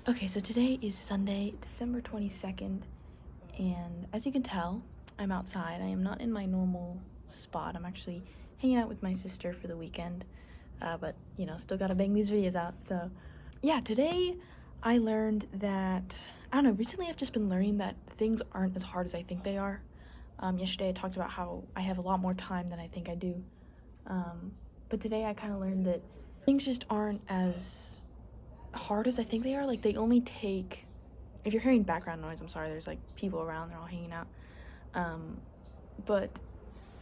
Okay, so today is Sunday, December 22nd, and as you can tell, I'm outside. I am not in my normal spot. I'm actually hanging out with my sister for the weekend, but still gotta bang these videos out. So, yeah, today I learned that, I don't know, recently I've just been learning that things aren't as hard as I think they are. Yesterday I talked about how I have a lot more time than I think I do. But today I kind of learned that things just aren't as hard as I think they are. Like, they only take, if you're hearing background noise, I'm sorry, there's like people around, they're all hanging out. But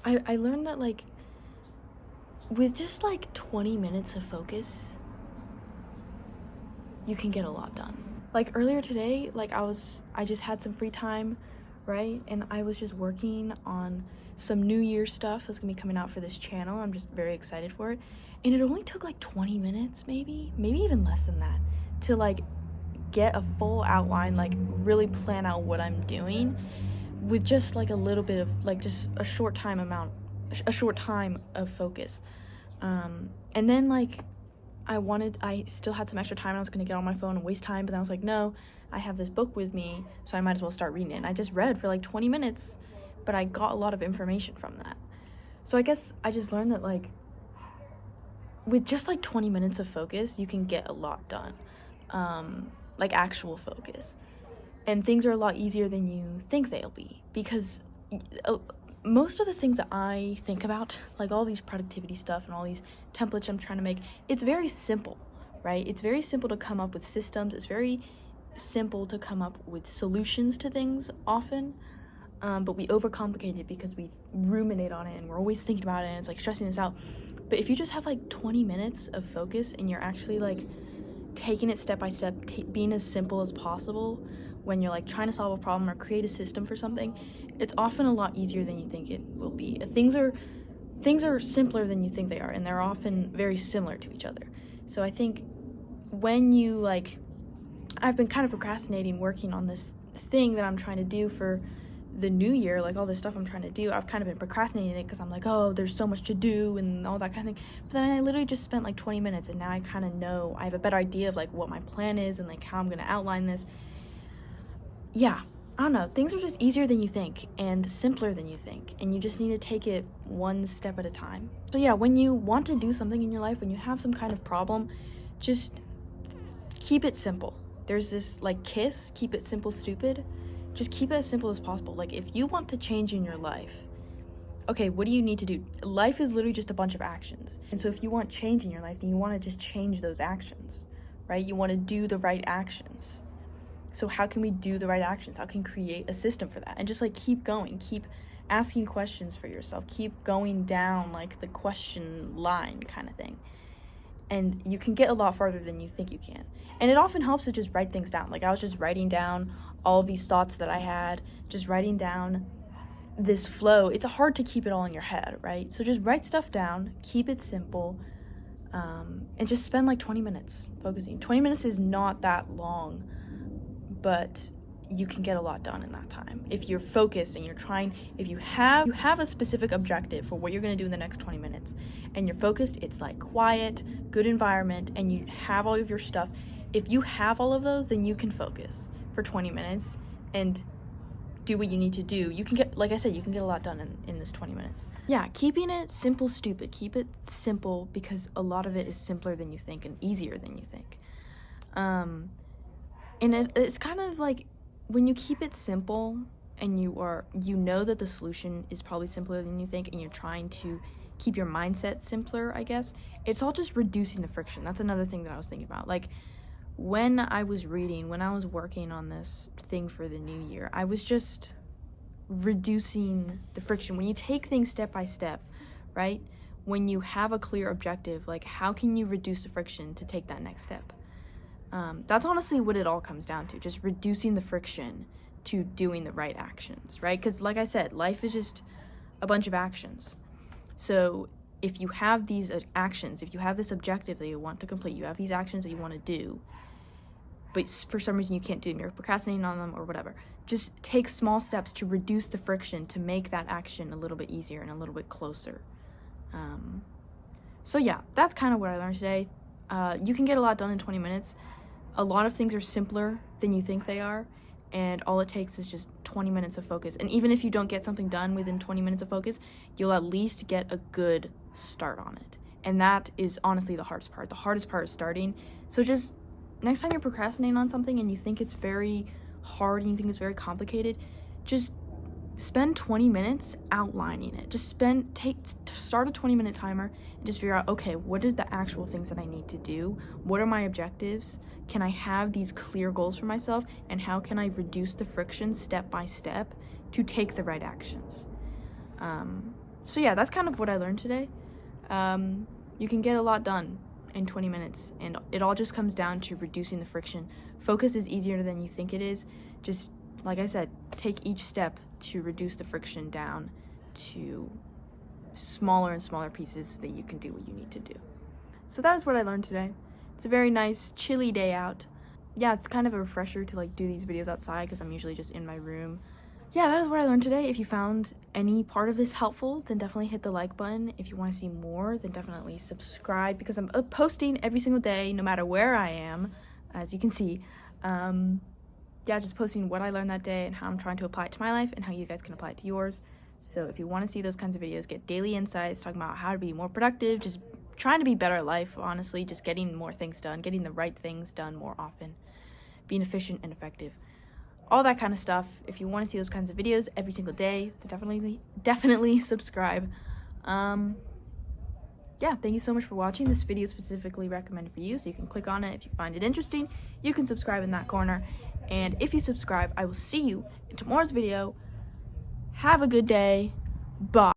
I learned that, like, with just like 20 minutes of focus, you can get a lot done. Like earlier today, like I just had some free time, right? And I was just working on some New Year stuff that's gonna be coming out for this channel. I'm just very excited for it. And it only took like 20 minutes, maybe even less than that, to like get a full outline, like really plan out what I'm doing with just like a little bit of like just a short time of focus. And then like I still had some extra time and I was gonna get on my phone and waste time, but then I was like, no, I have this book with me, so I might as well start reading it. And I just read for like 20 minutes, but I got a lot of information from that. So I guess I just learned that, like, with just like 20 minutes of focus, you can get a lot done. Like actual focus. And things are a lot easier than you think they'll be, because most of the things that I think about, like all these productivity stuff and all these templates I'm trying to make, it's very simple, right? It's very simple to come up with systems. It's very simple to come up with solutions to things often, but we overcomplicate it because we ruminate on it and we're always thinking about it and it's like stressing us out. But if you just have like 20 minutes of focus and you're actually like taking it step by step, being as simple as possible when you're like trying to solve a problem or create a system for something, it's often a lot easier than you think it will be. Things are simpler than you think they are, and they're often very similar to each other. So I think when you like, I've been kind of procrastinating working on this thing that I'm trying to do for the new year, like all this stuff I'm trying to do. I've kind of been procrastinating it because I'm like, oh, there's so much to do and all that kind of thing. But then I literally just spent like 20 minutes and now I kind of know, I have a better idea of like what my plan is and like how I'm going to outline this. Yeah, I don't know. Things are just easier than you think and simpler than you think, and you just need to take it one step at a time. So yeah, when you want to do something in your life, when you have some kind of problem, just keep it simple. There's this like KISS, keep it simple, stupid. Just keep it as simple as possible. Like, if you want to change in your life, okay, what do you need to do? Life is literally just a bunch of actions. And so if you want change in your life, then you want to just change those actions, right? You want to do the right actions. So how can we do the right actions? How can we create a system for that? And just like keep going, keep asking questions for yourself, keep going down like the question line kind of thing. And you can get a lot farther than you think you can. And it often helps to just write things down. Like, I was just writing down all these thoughts that I had, just writing down this flow. It's hard to keep it all in your head, right? So just write stuff down, keep it simple, and just spend like 20 minutes focusing. 20 minutes is not that long, but you can get a lot done in that time if you're focused and you're trying. If you have a specific objective for what you're going to do in the next 20 minutes and you're focused, it's like quiet, good environment, and you have all of your stuff. If you have all of those, then you can focus for 20 minutes and do what you need to do. You can get, like I said, you can get a lot done in this 20 minutes. Yeah, keeping it simple, stupid. Keep it simple, because a lot of it is simpler than you think and easier than you think. And it's kind of like, when you keep it simple and you know that the solution is probably simpler than you think, and you're trying to keep your mindset simpler, I guess, it's all just reducing the friction. That's another thing that I was thinking about. Like, when I was working on this thing for the new year, I was just reducing the friction. When you take things step by step, right? When you have a clear objective, like, how can you reduce the friction to take that next step? That's honestly what it all comes down to, just reducing the friction to doing the right actions, right? Because like I said, life is just a bunch of actions. So if you have these actions, if you have this objective that you want to complete, you have these actions that you want to do, but for some reason you can't do them, you're procrastinating on them or whatever, just take small steps to reduce the friction to make that action a little bit easier and a little bit closer. So yeah, that's kind of what I learned today. You can get a lot done in 20 minutes. a lot of things are simpler than you think they are, and all it takes is just 20 minutes of focus. And even if you don't get something done within 20 minutes of focus, you'll at least get a good start on it. And that is honestly the hardest part. The hardest part is starting. So just next time you're procrastinating on something and you think it's very hard and you think it's very complicated, just spend 20 minutes outlining it. Just start a 20-minute timer and just figure out, okay, what are the actual things that I need to do? What are my objectives? Can I have these clear goals for myself? And how can I reduce the friction step by step to take the right actions? So yeah, that's kind of what I learned today. You can get a lot done in 20 minutes, and it all just comes down to reducing the friction. Focus is easier than you think it is. Just like I said, take each step to reduce the friction down to smaller and smaller pieces so that you can do what you need to do. So that is what I learned today. It's a very nice chilly day out. Yeah, it's kind of a refresher to like do these videos outside because I'm usually just in my room. Yeah, that is what I learned today. If you found any part of this helpful, then definitely hit the like button. If you want to see more, then definitely subscribe, because I'm posting every single day, no matter where I am, as you can see. Yeah, just posting what I learned that day and how I'm trying to apply it to my life and how you guys can apply it to yours. So if you want to see those kinds of videos, get daily insights, talking about how to be more productive, just trying to be better at life, honestly, just getting more things done, getting the right things done more often, being efficient and effective. All that kind of stuff. If you want to see those kinds of videos every single day, then definitely subscribe. Yeah, thank you so much for watching. This video is specifically recommended for you, so you can click on it if you find it interesting. You can subscribe in that corner. And if you subscribe, I will see you in tomorrow's video. Have a good day. Bye.